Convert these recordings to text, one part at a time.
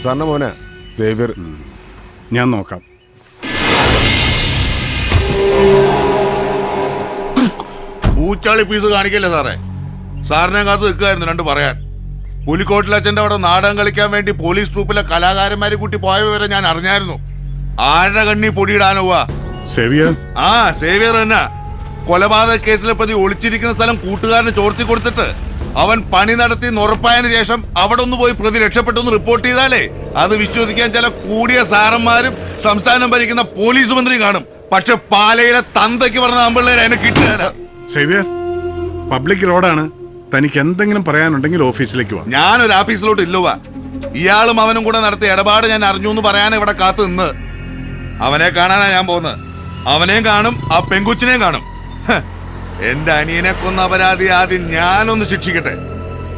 സാറിന്റെ മോനെ സേവ്യർ. ഞാൻ നോക്കാം. പൂച്ചാളി പീസ് കാണിക്കല്ലേ സാറേ? സാറിനെ കാത്ത് നിൽക്കുമായിരുന്നു രണ്ട് പറയാൻ. പുലിക്കോട്ടിലച്ഛന്റെ അവിടെ നാടകം കളിക്കാൻ വേണ്ടി പോലീസ് ട്രൂപ്പിലെ കലാകാരന്മാരെ കൂട്ടി പോയ വിവരം ഞാൻ അറിഞ്ഞായിരുന്നു. ആരുടെ കണ്ണി പൊടിയിടാനോവാ? സേവിയർ. ആ സേവിയർ തന്നെ. കൊലപാതക കേസിലെ പ്രതി ഒളിച്ചിരിക്കുന്ന സ്ഥലം കൂട്ടുകാരന് ചോർത്തി കൊടുത്തിട്ട് അവൻ പണി നടത്തി ഉറപ്പായതിനു ശേഷം അവിടെ ഒന്ന് പോയി പ്രതി രക്ഷപ്പെട്ടെന്ന് റിപ്പോർട്ട് ചെയ്താലേ അത് വിശ്വസിക്കാൻ ചില കൂടിയ സാറന്മാരും സംസ്ഥാനം ഭരിക്കുന്ന പോലീസ് മന്ത്രി കാണും. പക്ഷെ പാലയിലെ തന്തയ്ക്ക് പറഞ്ഞ ആമ്പിള്ളേരെ അതിനെ കിട്ടുക. സേവിയർ, പബ്ലിക് റോഡാണ്. തനിക്ക് എന്തെങ്കിലും പറയാനുണ്ടെങ്കിൽ ഓഫീസിലേക്ക് വാ. ഞാനൊരു ഓഫീസിലോട്ട് ഇല്ലുവാ. ഇയാളും അവനും കൂടെ നടത്തിയ ഇടപാട് ഞാൻ അറിഞ്ഞു എന്ന് പറയാൻ ഇവിടെ കാത്തു നിന്ന്. അവനെ കാണാനാ ഞാൻ പോകുന്നത്. അവനെയും കാണും, ആ പെങ്കുച്ചിനെയും കാണും. എന്റെ അനിയനെ കൊന്ന അപരാധി ആദ്യം ഞാനൊന്ന് ശിക്ഷിക്കട്ടെ,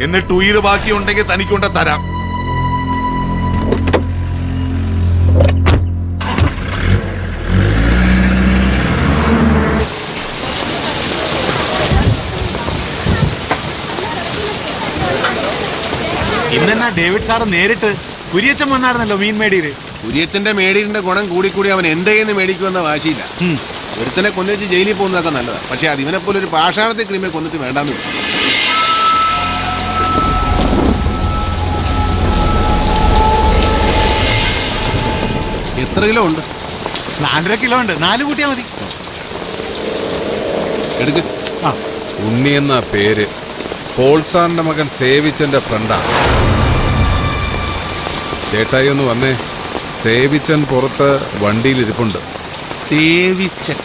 എന്നിട്ട് ഉയിര് ബാക്കിയുണ്ടെങ്കിൽ തനിക്കൊണ്ട് തരാം. ഇന്നെന്നാ ഡേവിഡ് സാറ് നേരിട്ട് കുര്യച്ചൻ വന്നായിരുന്നല്ലോ മീൻ മേടിയില്. കുര്യച്ചന്റെ മേടിയുടെ ഗുണം കൂടി അവൻ എന്റെ കയ്യിൽ നിന്ന് മേടിക്കുമെന്ന വാശിയില്ല. ഒരുത്തനെ കൊന്നുവെച്ച് ജയിലിൽ പോകുന്നതൊക്കെ നല്ലതാണ്. പക്ഷെ അതിവനെ പോലെ ഒരു പാഷാണത്തെ ക്രീമെ കൊന്നിട്ട് വേണ്ടാന്ന്. എത്ര കിലോ ഉണ്ട്? 4.5 കിലോ ഉണ്ട്. 4 കൂട്ടിയാ മതി. എടുക്ക്. ഉണ്ണി എന്ന പേര് പോൾസാറിന്റെ മകൻ സേവിച്ചന്റെ ഫ്രണ്ടാണ്. ചേട്ടായി ഒന്ന് വന്നേ. സേവിച്ചൻ പുറത്ത് വണ്ടിയിൽ ഇരിപ്പുണ്ട്. സേവിച്ചൻ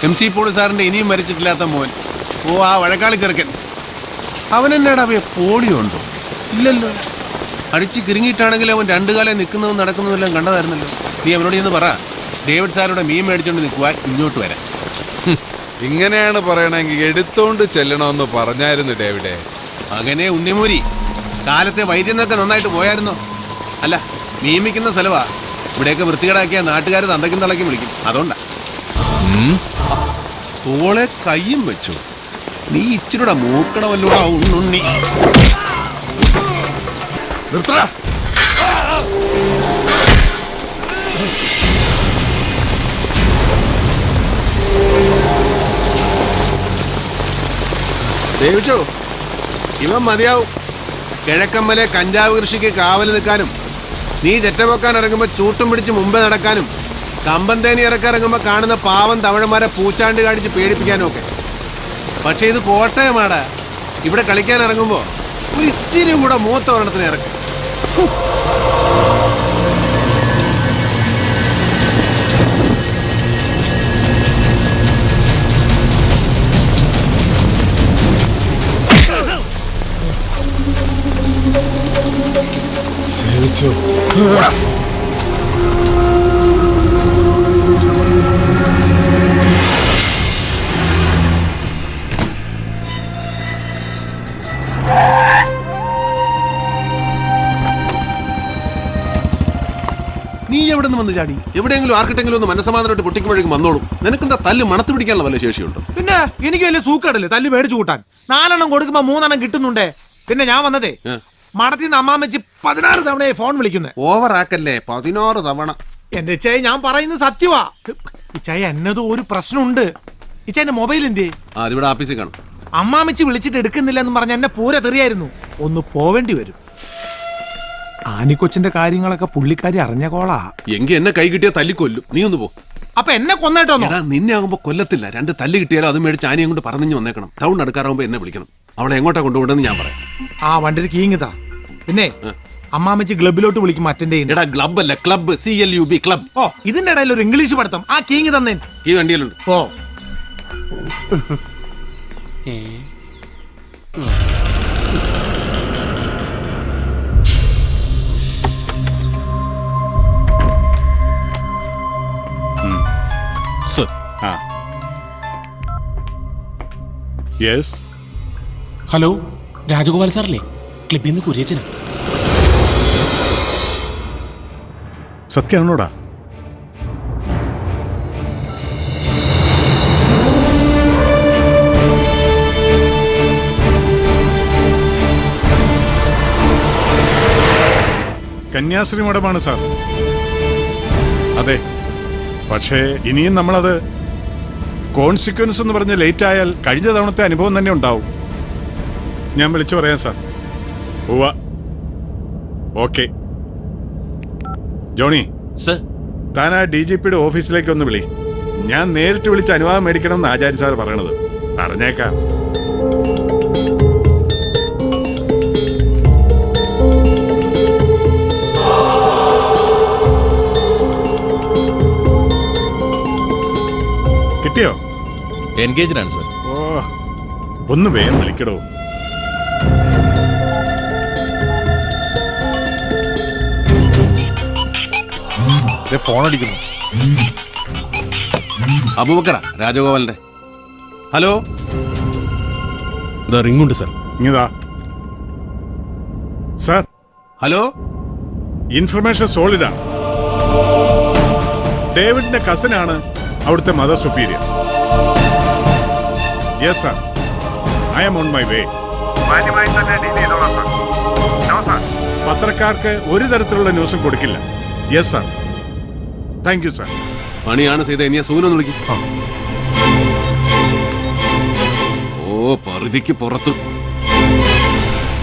MC പോൾ സാറിന്റെ ഇനിയും മരിച്ചിട്ടില്ലാത്ത മോൻ. ഓ, ആ വഴക്കാളി ചെറുക്കൻ. അവൻ എന്നാടാ പോളിയോ ഉണ്ടോ? ഇല്ലല്ലോ. അടിച്ച് കിരിങ്ങിയിട്ടാണെങ്കിൽ അവൻ രണ്ടു കാലം നിൽക്കുന്നതും നടക്കുന്നതും എല്ലാം കണ്ടതായിരുന്നല്ലോ. നീ അവനോട് ചെന്ന് പറ, ഡേവിഡ് സാറുടെ മീൻ മേടിച്ചോണ്ട് നിൽക്കുവാൻ ഇങ്ങോട്ട് വരാം. ഇങ്ങനെയാണ് പറയണമെങ്കിൽ എടുത്തോണ്ട് ചെല്ലണമെന്ന് പറഞ്ഞായിരുന്നു ഡേവിഡേ. അങ്ങനെ ഉണ്ണിമൂരി കാലത്തെ വൈദ്യുന്നൊക്കെ നന്നായിട്ട് പോയായിരുന്നോ? അല്ല, നിയമിക്കുന്ന സ്ഥലവാ. ഇവിടെയൊക്കെ വൃത്തികേടാക്കിയ നാട്ടുകാർ തന്തയ്ക്കും തളയ്ക്കും വിളിക്കും. അതുകൊണ്ടാ. തോളെ കയ്യും വെച്ചു. നീ ഇച്ചിരൂടെ മൂക്കണമല്ലോ ഉണ്ണുണ്ണി. ദേവിച്ചോ, ഇവൻ മതിയാവും. കിഴക്കമ്മലെ കഞ്ചാവ് കൃഷിക്ക് കാവൽ നിൽക്കാനും, നീ ചെറ്റവെക്കാൻ ഇറങ്ങുമ്പോ ചൂട്ടും പിടിച്ച് മുമ്പേ നടക്കാനും, കമ്പന്തേനി ഇറക്കിറങ്ങുമ്പോ കാണുന്ന പാവം തമിഴന്മാരെ പൂച്ചാണ്ട് കാണിച്ച് പേടിപ്പിക്കാനും ഒക്കെ. പക്ഷെ ഇത് കോട്ടയമാടാ. ഇവിടെ കളിക്കാൻ ഇറങ്ങുമ്പോ ഒരു ഇച്ചിരി കൂടെ മൂത്ത ഒരെണ്ണത്തിന് ഇറക്കും. നീ എവിടെ നിന്ന് വന്ന് ചാടി? എവിടെയെങ്കിലും ആർക്കിട്ടെങ്കിലും ഒന്ന് മനസ്സമാധാനമായിട്ട് പൊട്ടിക്കുമ്പോഴേക്കും വന്നോളും. നിനക്കെന്താ തല്ല് മണത്ത് പിടിക്കാനുള്ള വല്ല ശേഷിയുണ്ടോ? പിന്നെ എനിക്ക് വലിയ സൂക്കടല്ലേ തല്ല് മേടിച്ചു കൂട്ടാൻ. 4 എണ്ണം കൊടുക്കുമ്പോ 3 എണ്ണം കിട്ടുന്നുണ്ടേ. പിന്നെ ഞാൻ വന്നതേ മടത്തിൽ നിന്ന് അമ്മാമ്മച്ചി 16 തവണ ഫോൺ വിളിക്കുന്നേ. ഓവർ ആക്കല്ലേ, 16 തവണ. എന്റെ ഇച്ചായ ഞാൻ പറയുന്നത് സത്യവാ. ഇച്ചായ എന്നതും ഒരു പ്രശ്നമുണ്ട്. ഇച്ചായന്റെ മൊബൈലിന്റെ അതിവിടെ ആഫീസിൽ കാണും. അമ്മാമ്മച്ചി വിളിച്ചിട്ട് എടുക്കുന്നില്ല എന്ന് പറഞ്ഞ എന്നെ പൂര തെറിയായിരുന്നു. ഒന്ന് പോവേണ്ടി വരും. ആനിക്കൊച്ചിന്റെ കാര്യങ്ങളൊക്കെ പുള്ളിക്കാരി അറിഞ്ഞ കോളാ. എങ്കി എന്നെ കൈ കിട്ടിയാ തല്ലിക്കൊല്ലും. നീ ഒന്ന് പോ. അപ്പൊ എന്നെ കൊന്നേട്ടോ? നിന്നെ ആകുമ്പോ കൊല്ലത്തില്ല. 2 തല്ല് കിട്ടിയാലും അത് മേടിച്ച് ആനയും കൊണ്ട് പറഞ്ഞു വന്നേക്കണം. ടൗൺ നടക്കാറാകുമ്പോ എന്നെ വിളിക്കണം. അവളെ എങ്ങോട്ടാ കൊണ്ടുപോകണമെന്ന് ഞാൻ പറയാം. ആ വണ്ടി കീങ്ങിതാ. പിന്നെ അമ്മാമ്മച്ചി ക്ലബിലോട്ട് വിളിക്കും അറ്റൻഡ് ചെയ്യും. എടാ ക്ലബ് അല്ല, ക്ലബ്, CLUB ക്ലബ്. ഓ, ഇതിന്റെ ഇടയിൽ ഒരു ഇംഗ്ലീഷ് പഠിത്തം. ആ കീങ്ങി തന്നെ ഈ വണ്ടിയിലുണ്ട്. ഓ ഹലോ, രാജഗോപാൽ സാറല്ലേ? ക്ലിപ്പിൽ നിന്ന് കുര്യച്ചനാ. സത്യമാണോടാ? കന്യാസ്ത്രീ മഠമാണ് സാർ. അതെ, പക്ഷേ ഇനിയും നമ്മളത് കോൺസിക്വൻസ് എന്ന് പറഞ്ഞ് ലേറ്റ് ആയാൽ കഴിഞ്ഞ തവണത്തെ അനുഭവം തന്നെ ഉണ്ടാവും. ഞാൻ വിളിച്ചു പറയാം സാർ. ഉവ്വ. ഓക്കെ. ജോണി, താൻ ആ DGPയുടെ ഓഫീസിലേക്ക് ഒന്ന് വിളി. ഞാൻ നേരിട്ട് വിളിച്ച് അനുവാദം മേടിക്കണം എന്ന് ആചാര്യ സാർ പറയണത്. പറഞ്ഞേക്കാം. കിട്ടിയോ? എൻഗേജ്ഡ് ആണ് സർ. ഓ, ഒന്ന് വേഗം വിളിക്കടോ. ഫോൺ അടിക്കുന്നു. അബൂബക്കറ, രാജഗോപാലന്റെ. ഹലോ, റിംഗ് ഉണ്ട് സർ. ഇങ്ങതാ സാർ. ഹലോ. ഇൻഫർമേഷൻ സോളിഡാ. ഡേവിഡിന്റെ കസിനാണ് അവിടുത്തെ mother superior. Yes sir, I am on my way. പത്രക്കാർക്ക് ഒരു തരത്തിലുള്ള ന്യൂസും കൊടുക്കില്ല. Yes sir, thank you sir. പണിയാണ് ചെയ്ത ഇനിയെ സൂനൊന്ന് വിളിക്കും. ഓ, പരിധിക്ക് പുറത്ത്.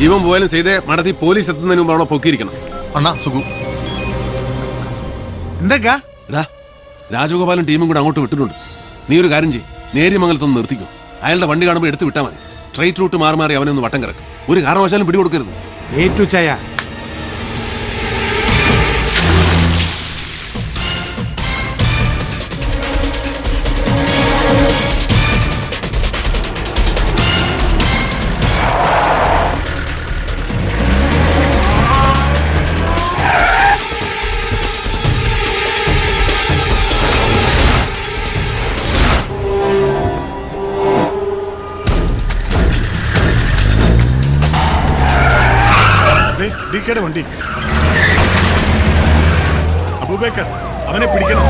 ഇവൻ പോയാലും ചെയ്തേ മടത്തി പോലീസ് എത്തുന്നതിന് മുമ്പ് അവിടെ പൊക്കിയിരിക്കണം. അണ്ണാ സുഖു. എന്തൊക്കെയാ? എടാ, രാജഗോപാലും ടീമും കൂടെ അങ്ങോട്ട് വിട്ടിട്ടുണ്ട്. നീ ഒരു കാര്യം ചെയ്യും, നേര്യമംഗലത്തൊന്ന് നിർത്തിക്കും. അയാളുടെ വണ്ടി കാണുമ്പോൾ എടുത്ത് വിട്ടാൽ മതി. സ്ട്രൈറ്റ് റൂട്ട് മാറി മാറി അവനൊന്ന് വട്ടം കിടക്കും. ഒരു കാരണവശാലും പിടികൊടുക്കരുത്. ഏറ്റു ചായ. ഡിക്കയുടെ വണ്ടി. അബൂബക്കർ, അവനെ പിടിക്കണം.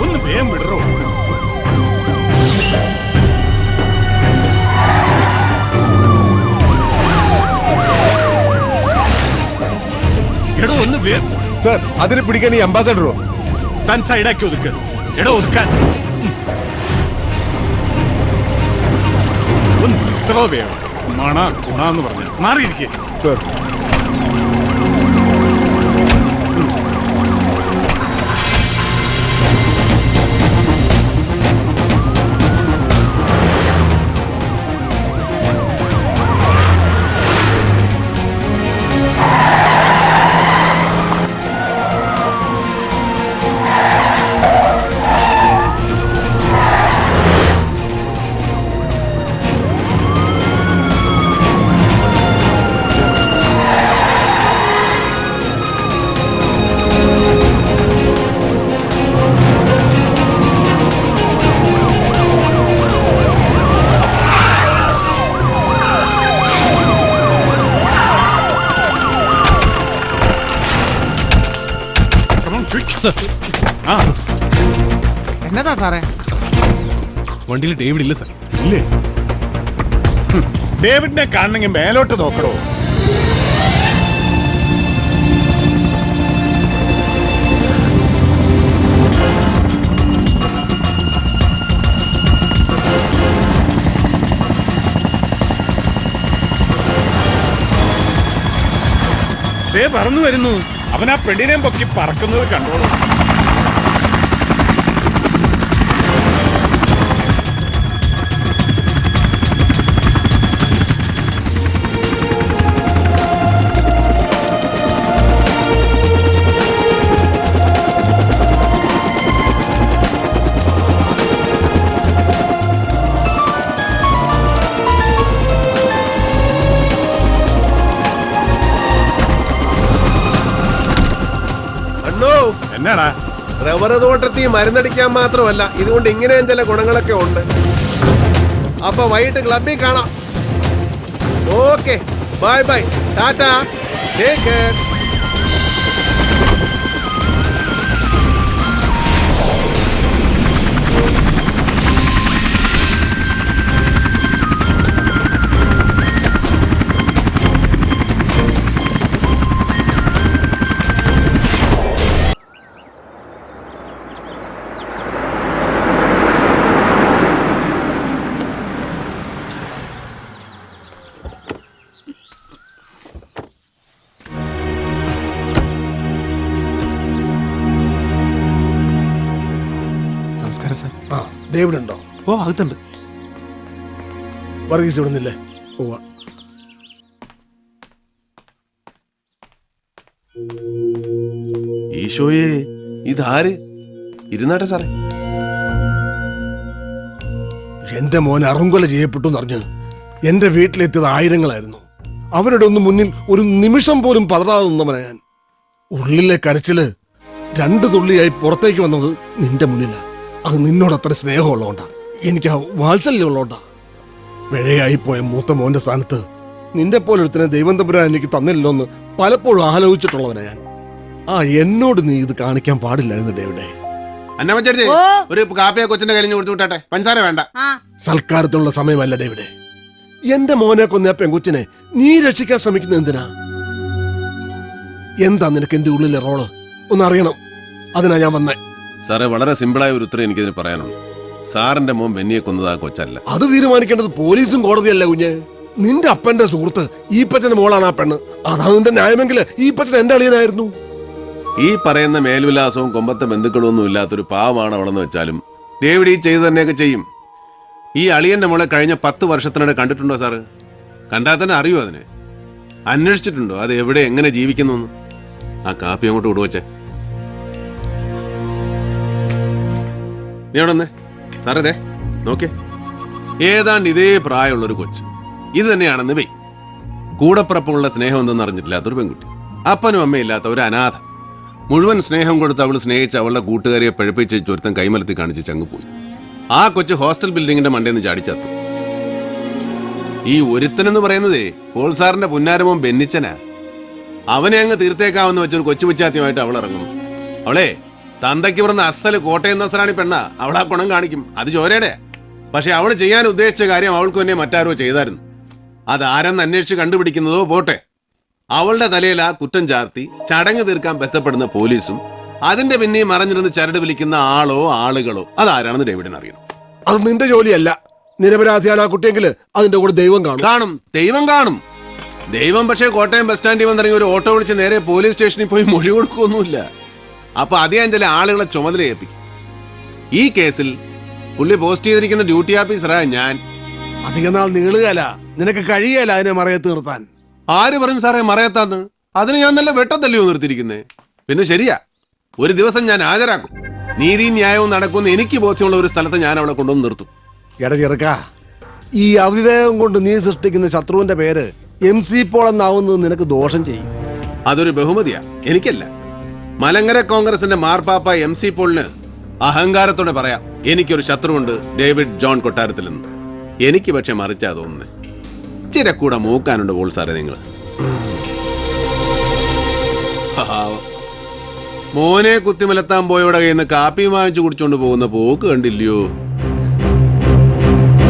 ഒന്ന് വേഗം വിടറോ. ഒന്ന് വേഗം. സർ, അതിനെ പിടിക്കാൻ ഈ അംബാസഡറോ? താൻ സൈഡാക്കി ഒതുക്ക്. എടോ, ഒതുക്കാൻ ഒന്ന് ഇത്രോ വേണം. മണ കുണാന്ന് പറഞ്ഞു മാറിയിരിക്കേ. സർ, എന്നതാ സാറേ? വണ്ടിയിൽ ഡേവിഡ് ഇല്ല സർ. ഇല്ലേ? ഡേവിഡിനെ കാണണമെങ്കിൽ മേലോട്ട് നോക്കണോ? പറന്നു വരുന്നു. അവൻ ആ പെണ്ണിനെയും പൊക്കി പറക്കുന്നത് കണ്ടോളൂ. എന്നാടാ? റബ്ബർ തോട്ടത്തിൽ മരുന്നടിക്കാൻ മാത്രമല്ല, ഇതുകൊണ്ട് ഇങ്ങനെയും ചില ഗുണങ്ങളൊക്കെ ഉണ്ട്. അപ്പൊ വൈകിട്ട് ക്ലബിൽ കാണാം. Okay, bye bye, Tata, take care. Sir. ആ ഡേവിഡ് ഉണ്ടോ? ഓ അകത്തുണ്ട്. വർഗീസ് ഇവിടുന്നില്ലേ? ഈശോയെ, ഇതാര്? ഇരുന്നാട്ടെ സാറേ. എന്റെ മോൻ അറുങ്കൊല ചെയ്യപ്പെട്ടു എന്നറിഞ്ഞ് എന്റെ വീട്ടിലെത്തിയത് ആയിരങ്ങളായിരുന്നു. അവരുടെ ഒന്നും മുന്നിൽ ഒരു നിമിഷം പോലും പതറാതെ നിന്നവനാ ഞാൻ. ഉള്ളിലെ കരച്ചില് 2 തുള്ളിയായി പുറത്തേക്ക് വന്നത് നിന്റെ മുന്നിലാ. അത് നിന്നോട് അത്ര സ്നേഹമുള്ളതുകൊണ്ടാ, എനിക്ക് ആ വാത്സല്യം ഉള്ളതുകൊണ്ടാ. പിഴയായി പോയ മൂത്ത മോന്റെ സ്ഥാനത്ത് നിന്റെ പോലൊരുത്തനെ ദൈവം തമ്പുരാൻ എനിക്ക് തന്നില്ലല്ലോ എന്ന് പലപ്പോഴും ആലോചിച്ചിട്ടുള്ളവനാ ഞാൻ. എന്നോട് നീ ഇത് കാണിക്കാൻ പാടില്ലായിരുന്നു ഡേവിഡേ. അന്നമ്മച്ചേച്ചി, ഒരു കാപ്പിയെ കൊച്ചിന്റെ കയ്യിൽ കൊടുത്തു വിട്ടാട്ടെ. പഞ്ചസാര വേണ്ട. സൽക്കാരത്തിലുള്ള സമയമല്ല ഡേവിഡേ. എന്റെ മോനെ കൊന്ന പെൺകുച്ചിനെ നീ രക്ഷിക്കാൻ ശ്രമിക്കുന്നത് എന്തിനാ? എന്താ നിനക്ക് എന്റെ ഉള്ളിലെ റോള് ഒന്നറിയണം. അതിനാ ഞാൻ വന്നേ. സാറേ, വളരെ സിമ്പിളായ ഒരു ഉത്തരം എനിക്കിതിന് പറയാനുള്ളൂ. സാറിന്റെ മോൻ ബെന്നിയെ കൊന്നത് ആ കൊച്ചല്ല. അത് തീരുമാനിക്കേണ്ടത് പോലീസും കോടതിയല്ല കുഞ്ഞ്. നിന്റെ അപ്പന്റെ സുഹൃത്ത് ഈപ്പച്ചന്റെ മോളാണ് ആ പെണ്ണ്. അതാണ് നിന്റെ ന്യായമെങ്കിൽ ഈപ്പച്ചൻ എന്റെ അളിയനായിരുന്നു. ഈ പറയുന്ന മേൽവിലാസവും കൊമ്പത്തെ ബന്ധുക്കളും ഒന്നും ഇല്ലാത്തൊരു പാവമാണ് അവളെന്ന് വെച്ചാലും ഡേവിഡ് ഈ ചെയ്ത് തന്നെയൊക്കെ ചെയ്യും. ഈ അളിയന്റെ മോളെ കഴിഞ്ഞ 10 വർഷത്തിനിടെ കണ്ടിട്ടുണ്ടോ സാറ്? കണ്ടാൽ തന്നെ അറിയോ അതിനെ? അന്വേഷിച്ചിട്ടുണ്ടോ അത് എവിടെ എങ്ങനെ ജീവിക്കുന്നു? ആ കാപ്പി അങ്ങോട്ട് വിടുവച്ചേ. നീ അവിടെ വന്നേ. സാറേ ദേ നോക്കേ, ഏതാണ്ട് ഇതേ പ്രായമുള്ളൊരു കൊച്ച്. ഇത് തന്നെയാണെന്ന് വെയ്. കൂടപ്പിറപ്പുള്ള സ്നേഹം എന്തെന്ന് അറിഞ്ഞിട്ടില്ലാത്തൊരു പെൺകുട്ടി, അപ്പനും അമ്മയില്ലാത്ത ഒരു അനാഥ. മുഴുവൻ സ്നേഹം കൊടുത്ത് അവൾ സ്നേഹിച്ച് അവളുടെ കൂട്ടുകാരിയെ പഴുപ്പിച്ച് ചൊരുത്തം കൈമലത്തി കാണിച്ച് ചങ്ങ് പോയി. ആ കൊച്ച് ഹോസ്റ്റൽ ബിൽഡിങ്ങിന്റെ മണ്ടേന്ന് ചാടിച്ചത്തു. ഈ ഒരുത്തനെന്ന് പറയുന്നതേ പോൾ സാറിന്റെ പുന്നാരമോൻ ബെന്നിച്ചനാ. അവനെ അങ്ങ് തീർത്തേക്കാവെന്ന് വെച്ചൊരു കൊച്ചു പിച്ചാത്യമായിട്ട് അവൾ ഇറങ്ങുന്നു. അവളെ തന്തയ്ക്ക് പറഞ്ഞ അസല് കോട്ടയം നസ്രാണി പെണ്ണ. അവളാ ഗുണം കാണിക്കും, അത് ചോരയുടെ. പക്ഷെ അവൾ ചെയ്യാൻ ഉദ്ദേശിച്ച കാര്യം അവൾക്ക് തന്നെ മറ്റാരോ ചെയ്തായിരുന്നു. അതാരെന്ന് അന്വേഷിച്ച് കണ്ടുപിടിക്കുന്നതോ പോട്ടെ, അവളുടെ തലയിൽ ആ കുറ്റം ചാർത്തി ചടങ്ങ് തീർക്കാൻ ബന്ധപ്പെടുന്ന പോലീസും അതിന്റെ പിന്നെ മറഞ്ഞിരുന്ന് ചരട് വിളിക്കുന്ന ആളോ ആളുകളോ അതാരാണെന്ന് ഡേവിഡിന് അറിയണം. അത് നിന്റെ ജോലിയല്ല. നിരപരാധിയാണ് ആ കുട്ടിയെങ്കിൽ അതിന്റെ കൂടെ ദൈവം കാണും. ദൈവം കാണും. ദൈവം പക്ഷേ കോട്ടയം ബസ് സ്റ്റാൻഡിൽ വന്നിറങ്ങി ഒരു ഓട്ടോ വിളിച്ച് നേരെ പോലീസ് സ്റ്റേഷനിൽ പോയി മൊഴി കൊടുക്കുകയൊന്നുമില്ല. അപ്പൊ അദ്ദേഹം ചില ആളുകളെ ചുമതല ഏൽപ്പിക്കും. ഈ കേസിൽ പുള്ളി പോസ്റ്റ് ചെയ്തിരിക്കുന്ന ഡ്യൂട്ടി ഓഫീസറാ ഞാൻ. അധിക നാൾ നീളുകയല്ല, നിനക്ക് കഴിയല്ല അതിനെ മറയത്ത് നിർത്താൻ. ആര് പറഞ്ഞു സാറേ മറയത്താന്ന്? അതിന് ഞാൻ നല്ല വെട്ടത്തല്ലയോ നിർത്തിയിരിക്കുന്നേ. പിന്നെ ശരിയാ, ഒരു ദിവസം ഞാൻ ഹാജരാക്കും. നീതിയും ന്യായവും നടക്കുമെന്ന് എനിക്ക് ബോധ്യമുള്ള ഒരു സ്ഥലത്ത് ഞാൻ അവളെ കൊണ്ടുവന്ന് നിർത്തും. എട ചെറുക്ക, ഈ അവിവേകം കൊണ്ട് നീ സൃഷ്ടിക്കുന്ന ശത്രുവിന്റെ പേര് MC പോൾ എന്നാവുന്നത് നിനക്ക് ദോഷം ചെയ്യും. അതൊരു ബഹുമതിയാ, എനിക്കല്ല. മലങ്കര കോൺഗ്രസിന്റെ മാർപ്പാപ്പ MC പോളിന് അഹങ്കാരത്തോടെ പറയാം, എനിക്കൊരു ശത്രുവുണ്ട്, ഡേവിഡ് ജോൺ കൊട്ടാരത്തിൽ നിന്ന്. എനിക്ക് പക്ഷെ മറിച്ചാ തോന്നുന്നേ. ചിരക്കൂടെ മൂക്കാനുണ്ട് പോൾ സാറേ നിങ്ങൾ. മോനെ കുത്തിമലത്താൻ പോയവിടെ കയ്യിൽ നിന്ന് കാപ്പി വാങ്ങിച്ചു കുടിച്ചോണ്ട് പോകുന്ന പോക്ക് കണ്ടില്ലയോ?